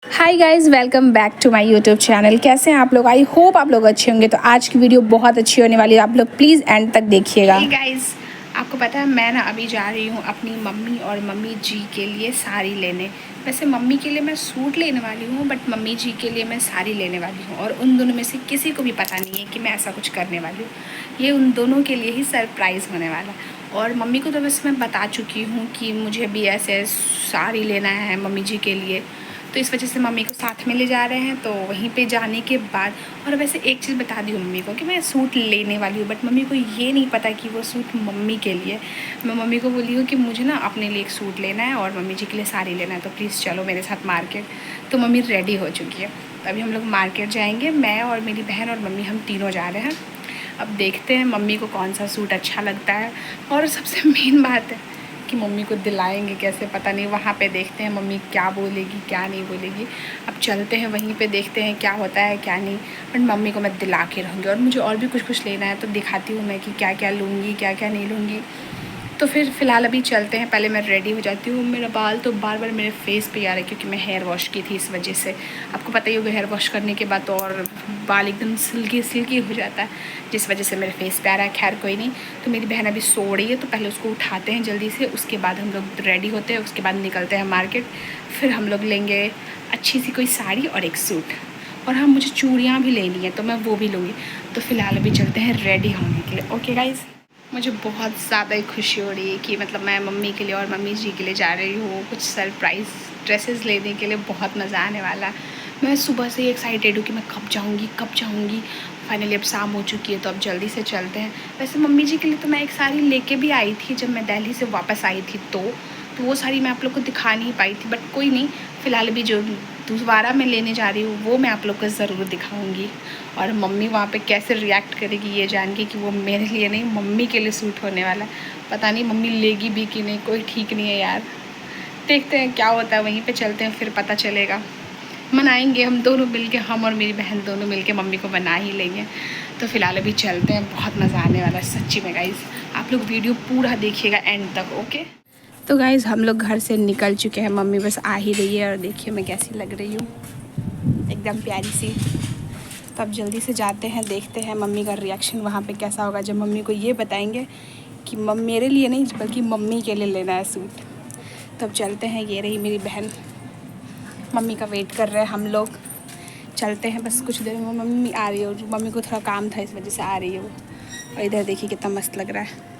Hi guys, welcome back to my YouTube channel. कैसे हैं आप लोग? आई होप आप लोग अच्छे होंगे। तो आज की वीडियो बहुत अच्छी होने वाली है, आप लोग प्लीज़ एंड तक देखिएगा। गाइस, आपको पता है मैं ना अभी जा रही हूँ अपनी मम्मी और मम्मी जी के लिए साड़ी लेने। वैसे मम्मी के लिए मैं सूट लेने वाली हूँ, बट मम्मी जी के लिए मैं साड़ी लेने वाली हूँ। और उन दोनों में से किसी को भी पता नहीं है कि मैं ऐसा कुछ करने वाली हूँ। ये उन दोनों के लिए ही सरप्राइज़ होने वाला। और मम्मी को तो वैसे मैं बता चुकी हूँ कि मुझे भी ऐसे साड़ी लेना है मम्मी जी के लिए, तो इस वजह से मम्मी को साथ में ले जा रहे हैं। तो वहीं पे जाने के बाद, और वैसे एक चीज़ बता दी हूँ मम्मी को कि मैं सूट लेने वाली हूँ, बट मम्मी को ये नहीं पता कि वो सूट मम्मी के लिए। मैं मम्मी को बोली हूँ कि मुझे ना अपने लिए एक सूट लेना है और मम्मी जी के लिए साड़ी लेना है, तो प्लीज़ चलो मेरे साथ मार्केट। तो मम्मी रेडी हो चुकी है, तो अभी हम लोग मार्केट जाएंगे। मैं और मेरी बहन और मम्मी, हम तीनों जा रहे हैं। अब देखते हैं मम्मी को कौन सा सूट अच्छा लगता है। और सबसे मेन बात है कि मम्मी को दिलाएंगे कैसे, पता नहीं। वहाँ पे देखते हैं मम्मी क्या बोलेगी क्या नहीं बोलेगी। अब चलते हैं वहीं पे, देखते हैं क्या होता है क्या नहीं। बट मम्मी को मैं दिला के रहूँगी। और मुझे और भी कुछ लेना है, तो दिखाती हूँ मैं कि क्या क्या लूँगी क्या क्या नहीं लूँगी। तो फिर फ़िलहाल अभी चलते हैं। पहले मैं रेडी हो जाती हूँ। मेरा बाल तो बार बार मेरे फेस पे आ रहा है, क्योंकि मैं हेयर वॉश की थी, इस वजह से। आपको पता ही होगा, हेयर वॉश करने के बाद तो और बाल एकदम सिल्की सिल्की हो जाता है, जिस वजह से मेरे फेस पे आ रहा है। खैर कोई नहीं। तो मेरी बहन अभी सो रही है, तो पहले उसको उठाते हैं जल्दी से, उसके बाद हम लोग रेडी होते हैं। उसके बाद निकलते हैं मार्केट। फिर हम लोग लेंगे अच्छी सी कोई साड़ी और एक सूट। और हाँ, मुझे चूड़ियाँ भी लेनी है, तो मैं वो भी लूँगी। तो फ़िलहाल अभी चलते हैं रेडी होने के लिए। ओके गाइज़, मुझे बहुत ज़्यादा ही खुशी हो रही है कि मतलब मैं मम्मी के लिए और मम्मी जी के लिए जा रही हूँ कुछ सरप्राइज़ ड्रेसेस लेने के लिए। बहुत मज़ा आने वाला। मैं सुबह से ही एक्साइटेड हूँ कि मैं कब जाऊँगी कब जाऊँगी। फाइनली अब शाम हो चुकी है, तो अब जल्दी से चलते हैं। वैसे मम्मी जी के लिए तो मैं एक साड़ी लेके भी आई थी जब मैं दिल्ली से वापस आई थी, तो वो साड़ी मैं आप लोग को दिखा नहीं पाई थी। बट कोई नहीं, फ़िलहाल अभी जो दोबारा मैं लेने जा रही हूँ वो मैं आप लोग को ज़रूर दिखाऊंगी। और मम्मी वहाँ पे कैसे रिएक्ट करेगी ये जान के कि वो मेरे लिए नहीं, मम्मी के लिए सूट होने वाला है। पता नहीं मम्मी लेगी भी कि नहीं, कोई ठीक नहीं है यार। देखते हैं क्या होता है, वहीं पे चलते हैं फिर पता चलेगा। मनाएंगे हम दोनों मिलके, हम और मेरी बहन दोनों मिलके मम्मी को बना ही लेंगे। तो फ़िलहाल अभी चलते हैं, बहुत मज़ा आने वाला है सच्ची में गाइज़। आप लोग वीडियो पूरा देखिएगा एंड तक, ओके। तो गाइज़, हम लोग घर से निकल चुके हैं, मम्मी बस आ ही रही है। और देखिए मैं कैसी लग रही हूँ, एकदम प्यारी सी। तो अब जल्दी से जाते हैं, देखते हैं मम्मी का रिएक्शन वहाँ पे कैसा होगा जब मम्मी को ये बताएंगे कि मेरे लिए नहीं बल्कि मम्मी के लिए लेना है सूट। तो अब चलते हैं, ये रही मेरी बहन, मम्मी का वेट कर रहे हैं हम लोग। चलते हैं बस कुछ देर में, मम्मी आ रही है। और मम्मी को थोड़ा काम था, इस वजह से आ रही है वो। और इधर देखिए कितना मस्त लग रहा है।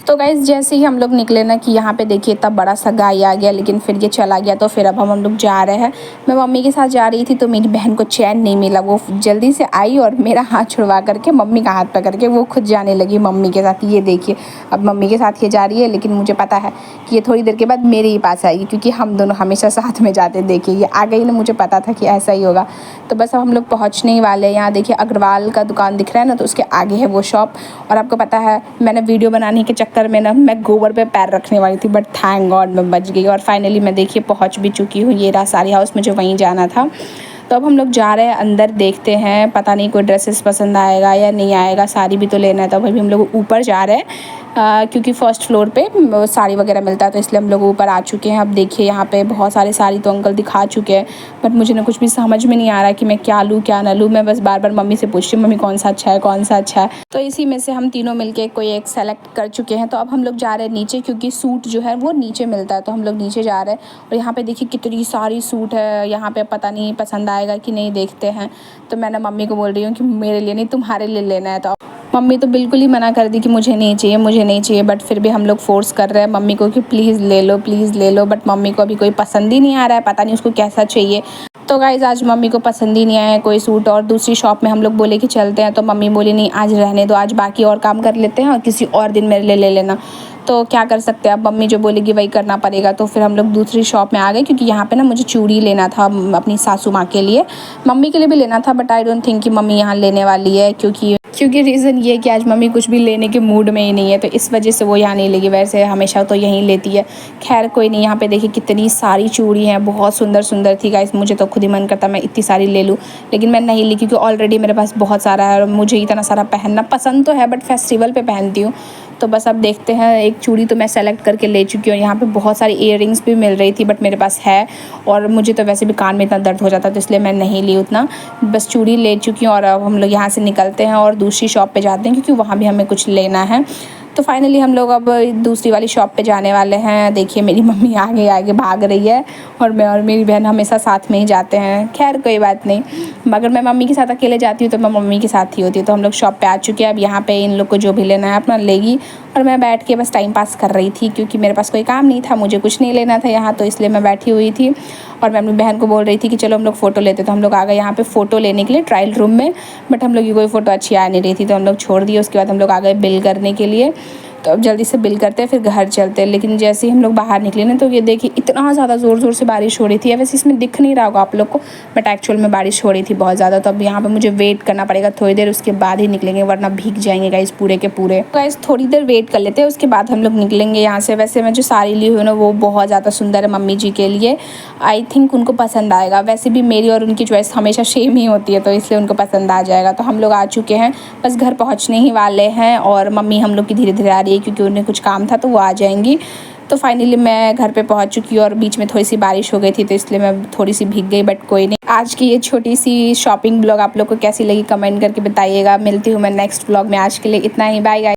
तो गाइज़, जैसे ही हम लोग निकले ना कि यहाँ पे देखिए इतना बड़ा सा गाय आ गया, लेकिन फिर ये चला गया। तो फिर अब हम लोग जा रहे हैं। मैं मम्मी के साथ जा रही थी, तो मेरी बहन को चैन नहीं मिला। वो जल्दी से आई और मेरा हाथ छुड़वा करके मम्मी का हाथ पकड़ के वो खुद जाने लगी मम्मी के साथ। ये देखिए, अब मम्मी के साथ ये जा रही है, लेकिन मुझे पता है कि ये थोड़ी देर के बाद मेरे ही पास आएगी, क्योंकि हम दोनों हमेशा साथ में जाते। देखिए ये आ गई ना, मुझे पता था कि ऐसा ही होगा। तो बस अब हम लोग पहुँचने ही वाले हैं। यहाँ देखिए अग्रवाल का दुकान दिख रहा है ना, तो उसके आगे है वो शॉप। और आपको पता है, मैंने वीडियो बनाने के चक्कर में ना मैं गोबर पे पैर रखने वाली थी, बट थैंक गॉड मैं बच गई। और फाइनली मैं देखिए पहुंच भी चुकी हूँ। ये रहा साड़ी हाउस, मुझे वहीं जाना था। तो अब हम लोग जा रहे हैं अंदर, देखते हैं पता नहीं कोई ड्रेसेस पसंद आएगा या नहीं आएगा। साड़ी भी तो लेना है। तो अभी हम लोग ऊपर जा रहे हैं, क्योंकि फर्स्ट फ्लोर पे साड़ी वगैरह मिलता है, तो इसलिए हम लोग ऊपर आ चुके हैं। अब देखिए यहाँ पे बहुत सारे साड़ी तो अंकल दिखा चुके हैं, बट मुझे ना कुछ भी समझ में नहीं आ रहा है कि मैं क्या लूँ क्या ना लूँ। मैं बस बार बार मम्मी से पूछती हूँ, मम्मी कौन सा अच्छा है कौन सा अच्छा है। तो इसी में से हम तीनों मिलके कोई एक सेलेक्ट कर चुके हैं। तो अब हम लोग जा रहे हैं नीचे, क्योंकि सूट जो है वो नीचे मिलता है। तो हम लोग नीचे जा रहे हैं। और यहाँ पे देखिए कितनी सारी सूट है। यहाँ पे पता नहीं पसंद आएगा कि नहीं, देखते हैं। तो मैंने मम्मी को बोल रही हूँ कि मेरे लिए नहीं, तुम्हारे लिए लेना है। तो मम्मी तो बिल्कुल ही मना कर दी कि मुझे नहीं चाहिए मुझे नहीं चाहिए। बट फिर भी हम लोग फोर्स कर रहे हैं मम्मी को कि प्लीज़ ले लो प्लीज़ ले लो। बट मम्मी को अभी कोई पसंद ही नहीं आ रहा है, पता नहीं उसको कैसा चाहिए। तो गाइज़, आज मम्मी को पसंद ही नहीं आया है कोई सूट। और दूसरी शॉप में हम लोग बोले कि चलते हैं, तो मम्मी बोली नहीं आज रहने दो, आज बाकी और काम कर लेते हैं और किसी और दिन मेरे लिए ले लेना। तो क्या कर सकते हैं, अब मम्मी जो बोलेगी वही करना पड़ेगा। तो फिर हम लोग दूसरी शॉप में आ गए, क्योंकि यहाँ पे ना मुझे चूड़ी लेना था अपनी सासू माँ के लिए, मम्मी के लिए भी लेना था। बट आई डोंट थिंक कि मम्मी यहाँ लेने वाली है, क्योंकि रीज़न ये है कि आज मम्मी कुछ भी लेने के मूड में ही नहीं है, तो इस वजह से वो यहाँ नहीं लेगी। वैसे हमेशा तो यहीं लेती है। खैर कोई नहीं। यहाँ पे देखिए कितनी सारी चूड़ी हैं, बहुत सुंदर सुंदर थी गाइस। मुझे तो खुद ही मन करता मैं इतनी सारी ले लूँ, लेकिन मैं नहीं ली, क्योंकि ऑलरेडी मेरे पास बहुत सारा है। और मुझे इतना सारा पहनना पसंद तो है, बट फेस्टिवल पे पहनती हूँ। तो बस अब देखते हैं। एक चूड़ी तो मैं सेलेक्ट करके ले चुकी हूँ। यहाँ पे बहुत सारी इयररिंग्स भी मिल रही थी बट मेरे पास है, और मुझे तो वैसे भी कान में इतना दर्द हो जाता तो इसलिए मैं नहीं ली उतना। बस चूड़ी ले चुकी हूँ और अब हम लोग यहाँ से निकलते हैं और दूसरी शॉप पे जाते हैं क्योंकि वहाँ भी हमें कुछ लेना है। तो फाइनली हम लोग अब दूसरी वाली शॉप पे जाने वाले हैं। देखिए मेरी मम्मी आगे आगे भाग रही है और मैं और मेरी बहन हमेशा साथ में ही जाते हैं। खैर कोई बात नहीं, मगर मैं मम्मी के साथ अकेले जाती हूँ तो मैं मम्मी के साथ ही होती है। तो हम लोग शॉप पे आ चुके हैं। अब यहाँ पे इन लोग को जो भी लेना है अपना लेगी और मैं बैठ के बस टाइम पास कर रही थी क्योंकि मेरे पास कोई काम नहीं था, मुझे कुछ नहीं लेना था यहाँ, तो इसलिए मैं बैठी हुई थी। और मैं अपनी बहन को बोल रही थी कि चलो हम लोग फ़ोटो लेते। तो हम लोग आ गए यहाँ पे फ़ोटो लेने के लिए ट्रायल रूम में, बट हम लोग की कोई फ़ोटो अच्छी आ नहीं रही थी तो हम लोग छोड़ दिए। उसके बाद हम लोग आ गए बिल करने के लिए। तो अब जल्दी से बिल करते हैं फिर घर चलते हैं। लेकिन जैसे ही हम लोग बाहर निकले ना तो ये देखिए इतना ज़्यादा ज़ोर ज़ोर से बारिश हो रही थी। वैसे इसमें दिख नहीं रहा होगा आप लोग को, बट एक्चुअल में बारिश हो रही थी बहुत ज़्यादा। तो अब यहाँ पे मुझे वेट करना पड़ेगा थोड़ी देर, उसके बाद ही निकलेंगे वरना भीग जाएंगे गाइस पूरे के पूरे। गाइस थोड़ी देर वेट कर लेते हैं, उसके बाद हम लोग निकलेंगे यहाँ से। वैसे मैं जो साड़ी ली हुई ना वो बहुत ज़्यादा सुंदर है मम्मी जी के लिए, आई थिंक उनको पसंद आएगा। वैसे भी मेरी और उनकी चॉइस हमेशा सेम ही होती है तो इसलिए उनको पसंद आ जाएगा। तो हम लोग आ चुके हैं, बस घर पहुँचने ही वाले हैं और मम्मी हम लोग की धीरे धीरे आ रही है क्योंकि उन्हें कुछ काम था तो वो आ जाएंगी। तो फाइनली मैं घर पे पहुंच चुकी हूँ और बीच में थोड़ी सी बारिश हो गई थी तो इसलिए मैं थोड़ी सी भीग गई, बट कोई नहीं। आज की ये छोटी सी शॉपिंग ब्लॉग आप लोग को कैसी लगी कमेंट करके बताइएगा। मिलती हूँ मैं नेक्स्ट ब्लॉग में। आज के लिए इतना ही, बाय गाइस।